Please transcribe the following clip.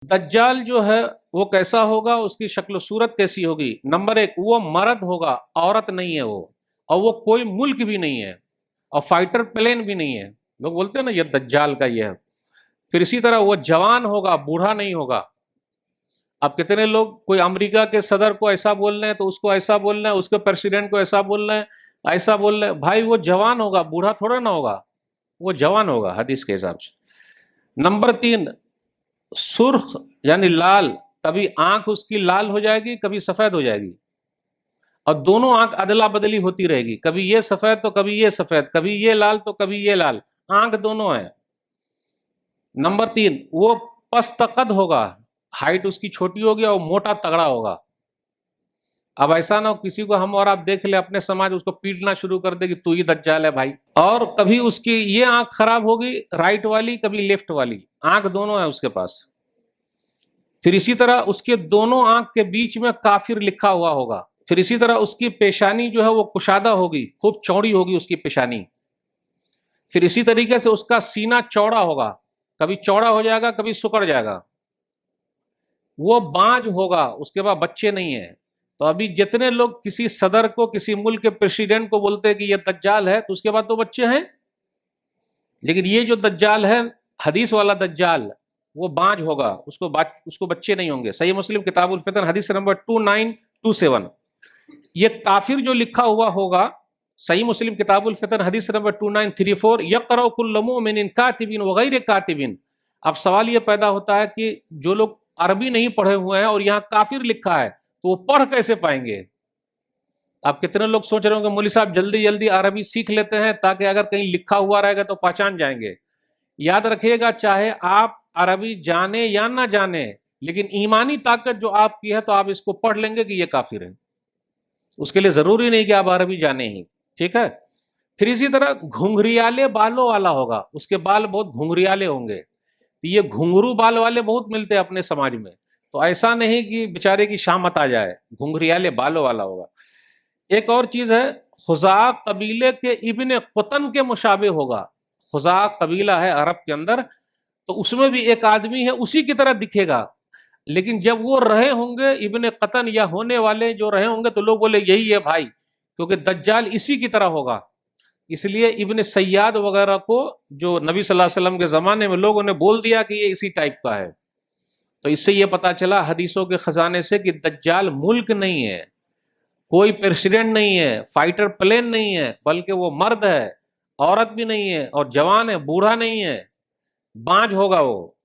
دجال جو ہے وہ کیسا ہوگا، اس کی شکل و صورت کیسی ہوگی؟ نمبر ایک، وہ مرد ہوگا، عورت نہیں ہے وہ، اور وہ کوئی ملک بھی نہیں ہے، اور فائٹر پلین بھی نہیں ہے۔ لوگ بولتے ہیں نا یہ دجال کا یہ ہے۔ پھر اسی طرح وہ جوان ہوگا، بوڑھا نہیں ہوگا۔ اب کتنے لوگ کوئی امریکہ کے صدر کو ایسا بول رہے ہیں تو اس کو ایسا بول رہے ہیں، اس کے پریسیڈنٹ کو ایسا بول رہے ہیں، ایسا بول رہے ہیں۔ بھائی وہ جوان ہوگا، بوڑھا تھوڑا نہ ہوگا، وہ جوان ہوگا حدیث کے حساب سے۔ نمبر تین، سرخ یعنی لال، کبھی آنکھ اس کی لال ہو جائے گی، کبھی سفید ہو جائے گی، اور دونوں آنکھ ادلا بدلی ہوتی رہے گی، کبھی یہ سفید تو کبھی یہ سفید، کبھی یہ لال تو کبھی یہ لال، آنکھ دونوں ہیں۔ نمبر تین، وہ پست قد ہوگا، ہائٹ اس کی چھوٹی ہوگی اور موٹا تگڑا ہوگا۔ اب ایسا نہ ہو کسی کو ہم اور آپ دیکھ لیں اپنے سماج اس کو پیٹنا شروع کر دے کہ تو ہی دجال ہے بھائی۔ اور کبھی اس کی یہ آنکھ خراب ہوگی رائٹ والی، کبھی لیفٹ والی، آنکھ دونوں ہے اس کے پاس۔ پھر اسی طرح اس کے دونوں آنکھ کے بیچ میں کافر لکھا ہوا ہوگا۔ پھر اسی طرح اس کی پیشانی جو ہے وہ کشادہ ہوگی، خوب چوڑی ہوگی اس کی پیشانی۔ پھر اسی طریقے سے اس کا سینہ چوڑا ہوگا، کبھی چوڑا ہو جائے گا کبھی سکڑ جائے گا۔ وہ بانج ہوگا، اس کے بعد بچے نہیں ہیں۔ تو ابھی جتنے لوگ کسی صدر کو، کسی ملک کے پریسیڈنٹ کو بولتے ہیں کہ یہ دجال ہے، تو اس کے بعد تو بچے ہیں۔ لیکن یہ جو دجال ہے، حدیث والا دجال، وہ بانج ہوگا، اس کو بچے نہیں ہوں گے۔ صحیح مسلم کتاب الفتن حدیث نمبر 2927۔ یہ کافر جو لکھا ہوا ہوگا، صحیح مسلم کتاب الفتن حدیث نمبر 2934، یقرأ کل مؤمن کاتب وغیر کاتب۔ اب سوال یہ پیدا ہوتا ہے کہ جو لوگ عربی نہیں پڑھے ہوئے ہیں اور یہاں کافر لکھا ہے تو وہ پڑھ کیسے پائیں گے؟ اب کتنے لوگ سوچ رہے ہوں کہ مولوی صاحب جلدی جلدی عربی سیکھ لیتے ہیں تاکہ اگر کہیں لکھا ہوا رہے گا تو پہچان جائیں گے۔ یاد رکھیے گا، چاہے آپ عربی جانے یا نہ جانے، لیکن ایمانی طاقت جو آپ کی ہے تو آپ اس کو پڑھ لیں گے کہ یہ کافر ہے۔ اس کے لیے ضروری نہیں کہ آپ عربی جانے ہی، ٹھیک ہے۔ پھر اسی طرح گھنگریالے بالوں والا ہوگا، اس کے بال بہت گھنگریالے ہوں گے۔ تو یہ گھنگرو بال والے بہت ملتے ہیں اپنے سماج میں، تو ایسا نہیں کہ بیچارے کی شامت آ جائے، گھنگریالے بالوں والا ہوگا۔ ایک اور چیز ہے، خزاع قبیلے کے ابن قطن کے مشابہ ہوگا۔ خزاع قبیلہ ہے عرب کے اندر، تو اس میں بھی ایک آدمی ہے اسی کی طرح دکھے گا، لیکن جب وہ رہے ہوں گے ابن قطن یا ہونے والے جو رہے ہوں گے تو لوگ بولے یہی ہے بھائی، کیونکہ دجال اسی کی طرح ہوگا۔ اس لیے ابن سیاد وغیرہ کو جو نبی صلی اللہ علیہ وسلم کے زمانے میں لوگوں نے بول دیا کہ یہ اسی ٹائپ کا ہے۔ تو اس سے یہ پتا چلا حدیثوں کے خزانے سے کہ دجال ملک نہیں ہے، کوئی پریسیڈنٹ نہیں ہے، فائٹر پلین نہیں ہے، بلکہ وہ مرد ہے، عورت بھی نہیں ہے، اور جوان ہے، بوڑھا نہیں ہے، بانج ہوگا وہ۔